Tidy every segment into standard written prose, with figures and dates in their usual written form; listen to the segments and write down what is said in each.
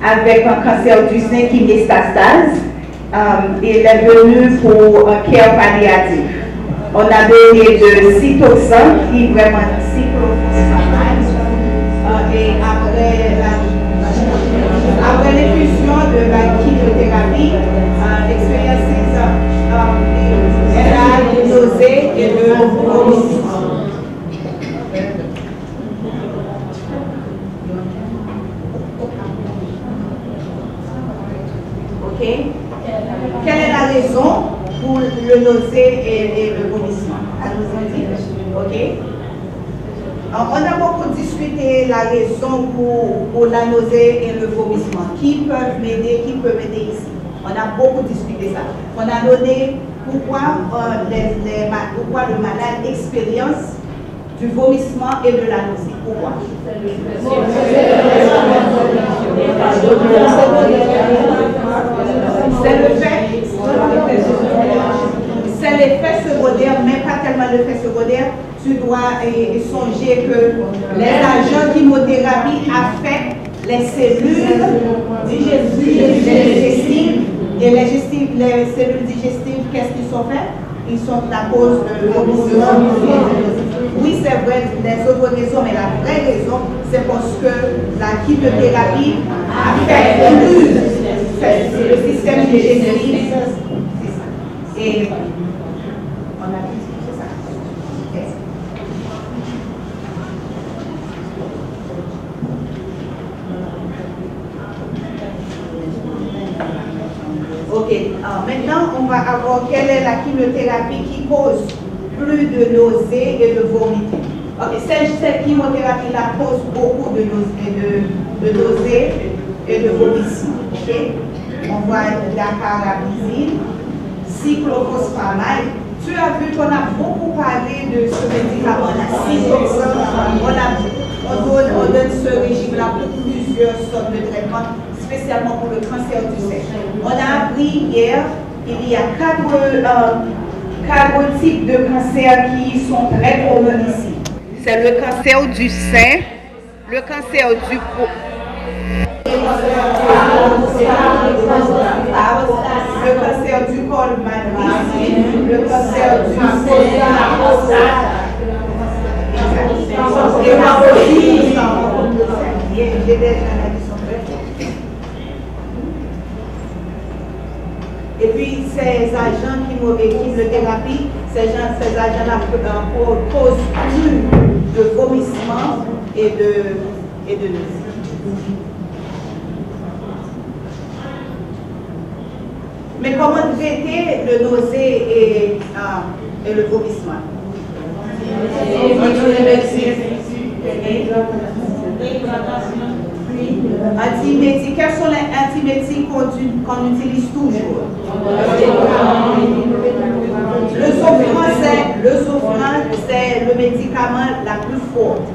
avec un cancer du sein qui métastase. Il est venu pour un care palliatif. On a donné de cytoxan qui est vraiment cyclophosphamide. Et après l'effusion de la chimiothérapie, l'expérience, elle a des nausées et de vomissement. Ok? Quelle est la raison pour le nausée et le vomissement? Ok? Alors, on a beaucoup discuté la raison pour la nausée et le vomissement. Qui peuvent m'aider ici? On a beaucoup discuté ça. On a donné pourquoi le malade expérience du vomissement et de la nausée. Pourquoi? C'est l'effet secondaire, mais pas tellement l'effet secondaire. Tu dois songer que les agents de chimiothérapie affectent les cellules digestives. Et les cellules digestives, qu'est-ce qu'ils sont faits? Ils sont à cause de vomissement. Oui, c'est vrai, les autres raisons, mais la vraie raison, c'est parce que la chimiothérapie affecte le système digestif. C'est ça. Et on a dit c'est ça. Ok, maintenant on va avoir quelle est la chimiothérapie qui cause plus de nausées et de vomitures. Ok, cette chimiothérapie-là cause beaucoup de nausées et de vomissements. Ok, on voit la carabizine, cyclophosphamide. Tu as vu qu'on a beaucoup parlé de ce médicament-là, on donne ce régime-là pour plusieurs sortes de traitements, spécialement pour le cancer du sein. On a appris hier, il y a quatre types de cancers qui sont très communs ici. C'est le cancer du sein, le cancer du col, le cancer du col magnésien, le cancer du et puis ces agents chimiothérapie, ces agents-là causent plus de vomissement et de nausées. Mais comment traiter le nausée et le vomissement? Antibiotiques. Quels sont les antibiotiques qu'on utilise toujours? Le Zofran, c'est le médicament la plus forte.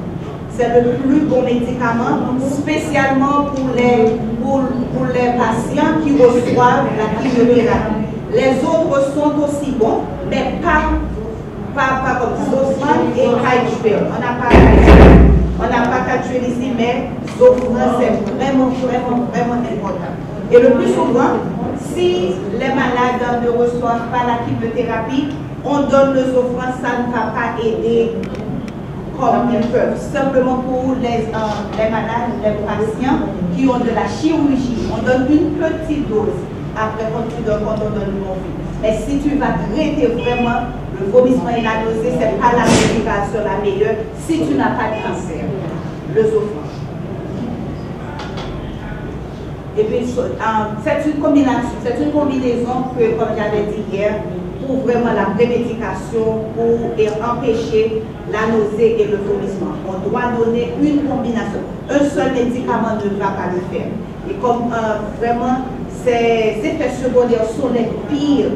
C'est le plus bon médicament, spécialement pour les patients qui reçoivent la chimiothérapie. Les autres sont aussi bons, mais pas comme Zofran et Kajper. On n'a pas Kajper ici, mais Zofran, c'est vraiment important. Et le plus souvent, si les malades ne reçoivent pas la chimiothérapie, on donne le Zofran, ça ne va pas aider comme ils peuvent. Simplement pour les malades, les patients qui ont de la chirurgie, on donne une petite dose. Après, quand on donne le morphine. Mais si tu vas traiter vraiment le vomissement et la nausée, ce n'est pas la médication la meilleure si tu n'as pas de cancer. Le Zofran. Et puis, c'est une combinaison que, comme j'avais dit hier, pour vraiment la prémédication, pour empêcher la nausée et le vomissement. On doit donner une combinaison. Un seul médicament ne va pas le faire. Et comme vraiment, ces effets secondaires sont les pires,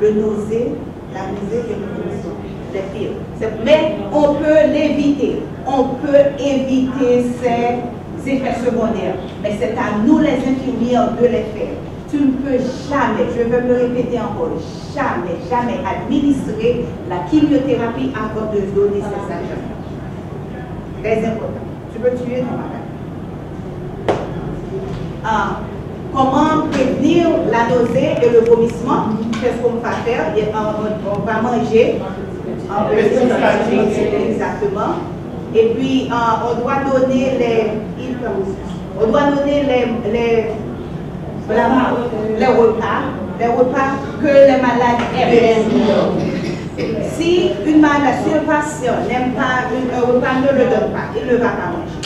la nausée et le vomissement, les pires. Mais on peut l'éviter. On peut éviter ces effets secondaires. Mais c'est à nous les infirmières de les faire. Tu ne peux jamais, je vais me répéter encore, jamais administrer la chimiothérapie avant de donner ces agents. Très important. Tu peux tuer ton malade. comment prévenir la nausée et le vomissement. Qu'est-ce qu'on va faire? On va manger un peu exactement. Et puis, on doit donner les repas que les malades aiment. Si un patient n'aime pas un repas, ne le donne pas, il ne va pas manger.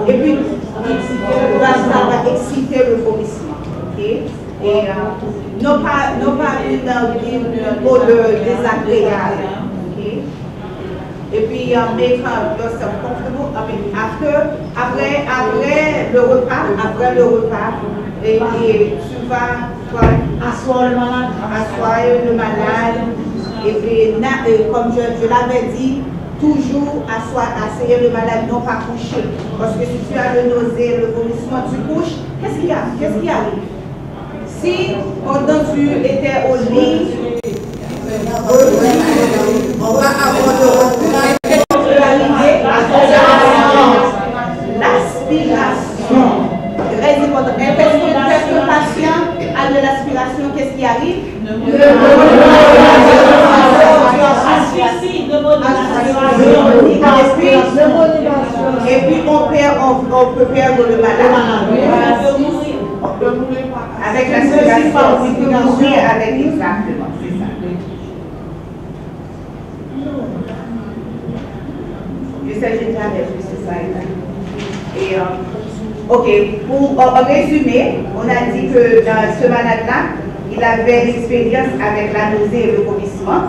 Et puis, ça va exciter le vomissement. Okay? Et non pas une odeur désagréable. Okay? Et puis, make yourself comfortable. Après le repas, et tu vas asseoir le malade. Et puis, comme je l'avais dit, toujours asseoir le malade, non pas coucher. Parce que si tu as le nausée, le vomissement, tu couches, qu'est-ce qui arrive? Si pendant que tu étais au lit, on va avoir de l'aspiration. Très important. Est-ce que le patient a de l'aspiration, qu'est-ce qui arrive? Et puis on peut perdre le malade. Avec l'aspiration, on peut mourir avec exactement, c'est ça. Je sais, j'ai déjà vu ça. Et ok, pour résumer, on a dit que ce malade-là, il avait l'expérience avec la nausée et le vomissement.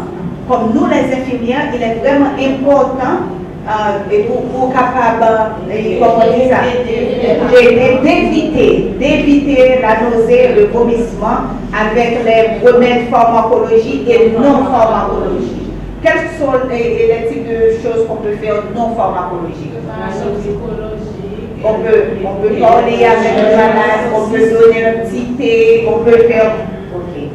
Comme nous, les infirmières, il est vraiment important pour capable d'éviter la nausée et le vomissement avec les remèdes pharmacologiques et non pharmacologiques. Quels sont les types de choses qu'on peut faire non pharmacologiques? On peut parler avec le malade, on peut donner un petit thé, on peut faire. Okay.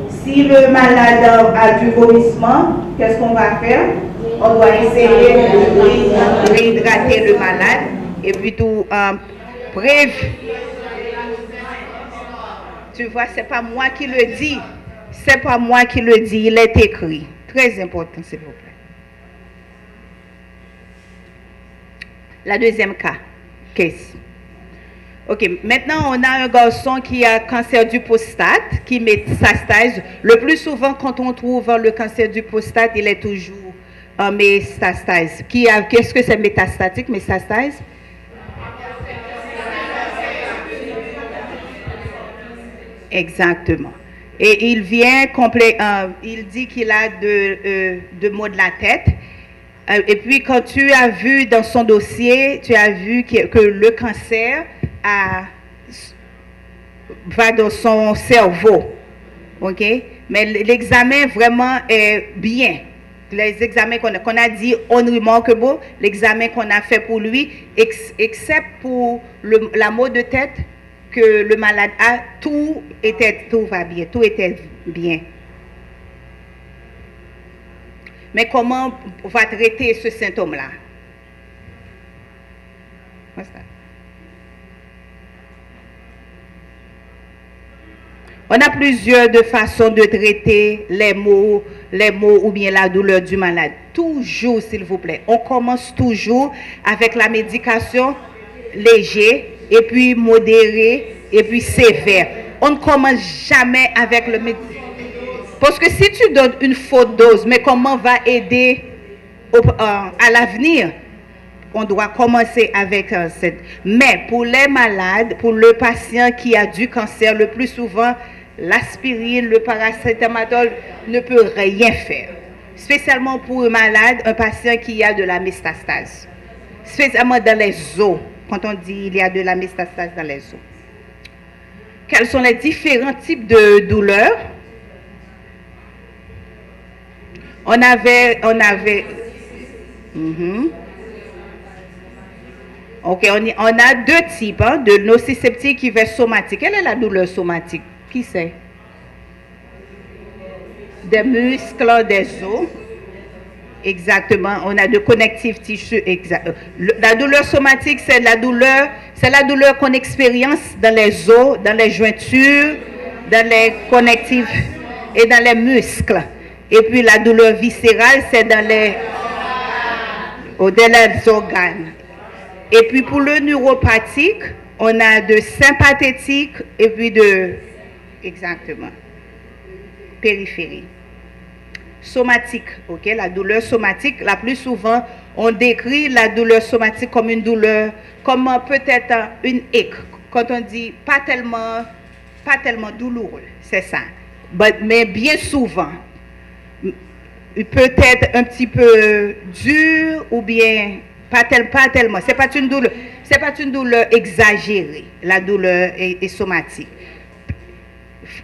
Si le malade a du vomissement, qu'est-ce qu'on va faire? On doit essayer de réhydrater le malade et puis tout bref. Tu vois, c'est pas moi qui le dis. C'est pas moi qui le dis, il est écrit. Très important, s'il vous plaît. La deuxième cas. Case. Ok, maintenant on a un garçon qui a cancer du prostate, qui métastase. Le plus souvent, quand on trouve le cancer du prostate, il est toujours en métastase. Qu'est-ce que c'est métastatique, métastase? Exactement. Et il vient il dit qu'il a de maux de la tête. Et puis, quand tu as vu dans son dossier, tu as vu que le cancer va dans son cerveau. OK? Mais l'examen vraiment est bien. Les examens qu'on a dit unremarkable, l'examen qu'on a fait pour lui, except pour la maux de tête que le malade a, tout va bien, tout était bien. Mais comment on va traiter ce symptôme-là? On a plusieurs façons de traiter les maux ou bien la douleur du malade. Toujours, s'il vous plaît. On commence toujours avec la médication légère, et puis modérée, et puis sévère. On ne commence jamais avec le médicament. Parce que si tu donnes une faute dose, mais comment va aider à l'avenir? On doit commencer avec cette. Mais pour les malades, pour le patient qui a du cancer, le plus souvent, l'aspirine, le paracétamol ne peut rien faire. Spécialement pour un malade, un patient qui a de la métastase. Spécialement dans les os, quand on dit il y a de la métastase dans les os. Quels sont les différents types de douleurs? On avait. Ok, on a deux types de nociceptifs qui vont somatiques. Quelle est la douleur somatique? Qui c'est? Des muscles, des os. Exactement, on a de connective tissue. La douleur somatique, c'est la douleur qu'on expérience dans les os, dans les jointures, dans les connectifs et dans les muscles. Et puis la douleur viscérale, c'est dans les au-delà des organes. Et puis pour le neuropathique, on a de sympathétique et puis de exactement périphérie. Somatique, ok, la douleur somatique, la plus souvent, on décrit la douleur somatique comme une douleur, comme peut-être une ache, quand on dit pas tellement douloureux, c'est ça. Mais bien souvent, peut-être un petit peu dur ou bien pas tellement. C'est pas une douleur exagérée, la douleur est somatique.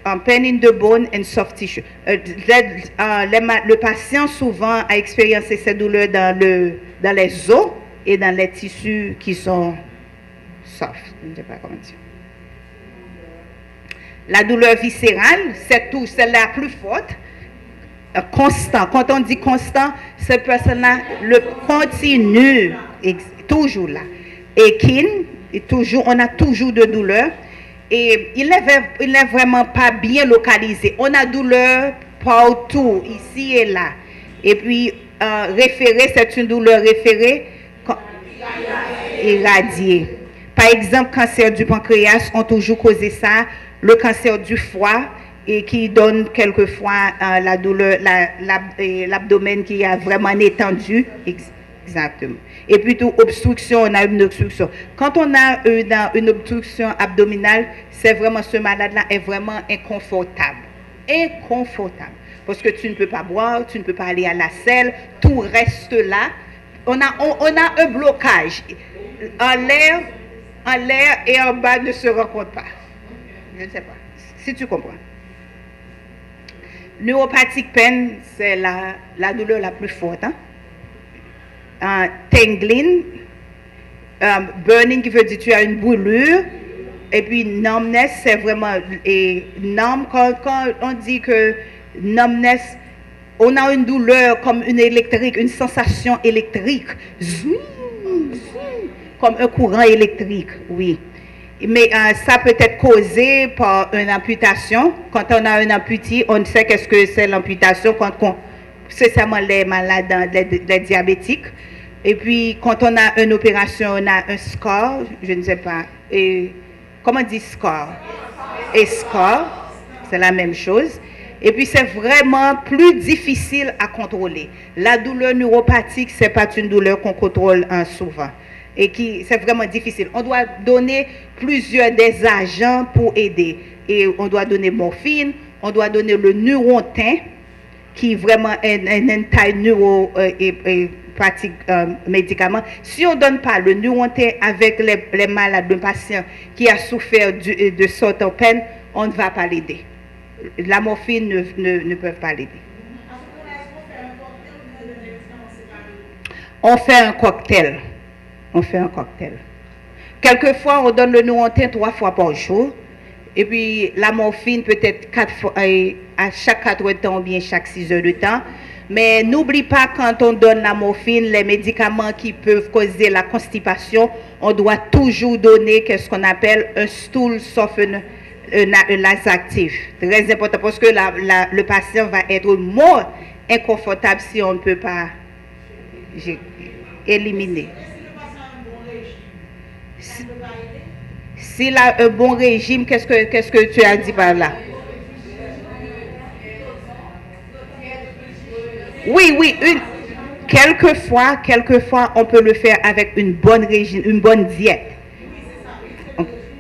Pain in the bone and soft tissue. Le patient souvent a expériencé cette douleur dans les os et dans les tissus qui sont soft. Je ne sais pas comment dire. La douleur viscérale, c'est la plus forte. Constant. Quand on dit constant, cette personne-là le continue toujours là. Et on a toujours de douleur. Et il n'est vraiment pas bien localisé. On a douleur partout, ici et là. Et puis, référé, c'est une douleur référée irradiée. Par exemple, cancer du pancréas ont toujours causé ça. Le cancer du foie, et qui donne quelquefois la douleur, l'abdomen qui a vraiment étendu. Exactement. Et puis, tout obstruction, on a une obstruction. Quand on a une obstruction abdominale, c'est vraiment, ce malade-là est vraiment inconfortable. Inconfortable. Parce que tu ne peux pas boire, tu ne peux pas aller à la selle, tout reste là. On a un blocage. En l'air et en bas ne se rencontrent pas. Je ne sais pas. Si tu comprends. Neuropathic pain, c'est la douleur la plus forte. Tingling, burning qui veut dire tu as une brûlure, et puis numbness, c'est vraiment numb. Quand on dit que numbness, on a une douleur comme une électrique, une sensation électrique, comme un courant électrique, oui. Mais ça peut être causé par une amputation. Quand on a une amputé, on sait qu'est-ce que c'est l'amputation, c'est seulement les malades, les diabétiques. Et puis, quand on a une opération, on a un scar, je ne sais pas. Et, comment on dit scar? Et scar, c'est la même chose. Et puis, c'est vraiment plus difficile à contrôler. La douleur neuropathique, ce n'est pas une douleur qu'on contrôle souvent. Et c'est vraiment difficile. On doit donner plusieurs des agents pour aider. Et on doit donner morphine, on doit donner le neurontin, qui vraiment est un taille neuropathique médicament. Si on ne donne pas le neurontin avec les malades, le patient qui a souffert de sorte en peine, on ne va pas l'aider. La morphine ne peut pas l'aider. On fait un cocktail. On fait un cocktail. Quelquefois, on donne le neurontin 3 fois par jour. Et puis, la morphine peut-être 4 fois, à chaque 4 heures de temps ou bien chaque 6 heures de temps. Mais n'oublie pas, quand on donne la morphine, les médicaments qui peuvent causer la constipation, on doit toujours donner ce qu'on appelle un stool softener, un laxatif. Très important parce que le patient va être moins inconfortable si on ne peut pas éliminer. S'il a un bon régime, qu'est-ce que tu as dit par là? Oui, quelquefois, on peut le faire avec une bonne régime, une bonne diète.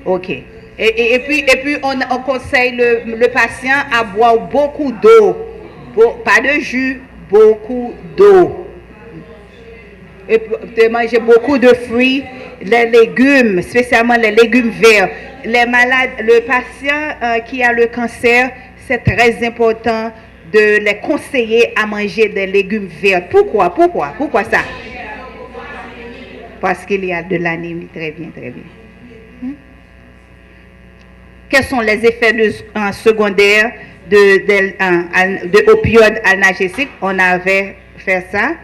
Ok. Et puis on conseille le patient à boire beaucoup d'eau. Pas de jus, beaucoup d'eau. Et de manger beaucoup de fruits, les légumes, spécialement les légumes verts. Les malades, le patient qui a le cancer, c'est très important de les conseiller à manger des légumes verts. Pourquoi ça? Parce qu'il y a de l'anémie. Très bien. Quels sont les effets secondaires de opioïdes analgésiques? On avait fait ça.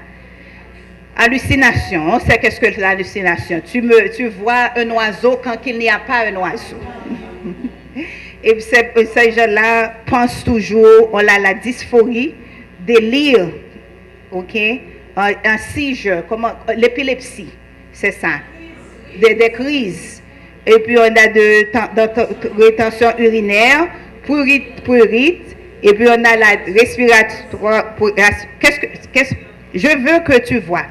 Hallucination, on sait qu'est-ce que l'hallucination. Tu vois un oiseau quand il n'y a pas un oiseau. Et ces gens-là pensent toujours, on a la dysphorie, délire, ok, un seizure, l'épilepsie, c'est ça, des crises. Et puis on a de rétention urinaire, prurite, et puis on a la respiratoire. Je veux que tu vois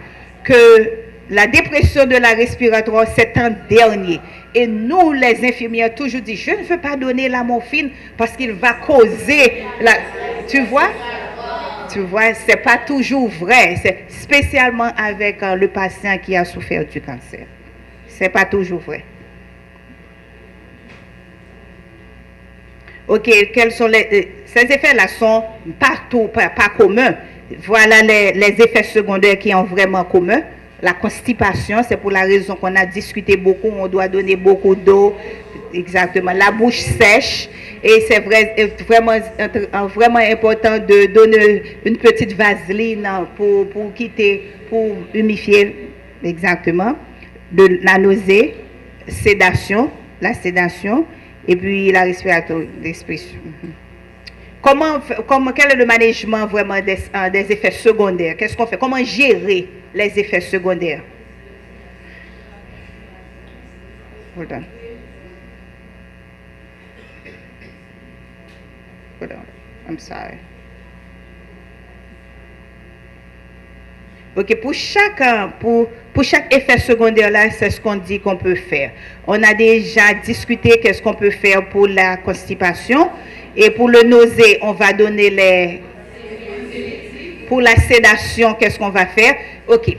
que la dépression de la respiratoire, c'est un dernier. Et nous, les infirmières, toujours dit, je ne veux pas donner la morphine parce qu'il va causer la... Tu vois, c'est pas toujours vrai. C'est spécialement avec le patient qui a souffert du cancer. C'est pas toujours vrai. Ok, quels sont ces effets-là sont partout, pas communs. Voilà les effets secondaires qui sont vraiment communs. La constipation, c'est pour la raison qu'on a discuté beaucoup, on doit donner beaucoup d'eau, exactement. La bouche sèche, et c'est vraiment important de donner une petite vaseline pour humifier, exactement. De la nausée, la sédation, et puis la respiration. Quel est le management vraiment des effets secondaires? Qu'est-ce qu'on fait? Comment gérer les effets secondaires? Hold on. I'm sorry. Ok, pour chaque effet secondaire là, c'est ce qu'on dit qu'on peut faire. On a déjà discuté qu'est-ce qu'on peut faire pour la constipation. Et pour le nausée, on va donner pour la sédation, qu'est-ce qu'on va faire? Ok.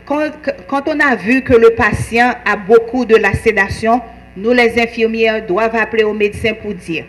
Quand on a vu que le patient a beaucoup de la sédation, nous les infirmières doivent appeler au médecin pour dire,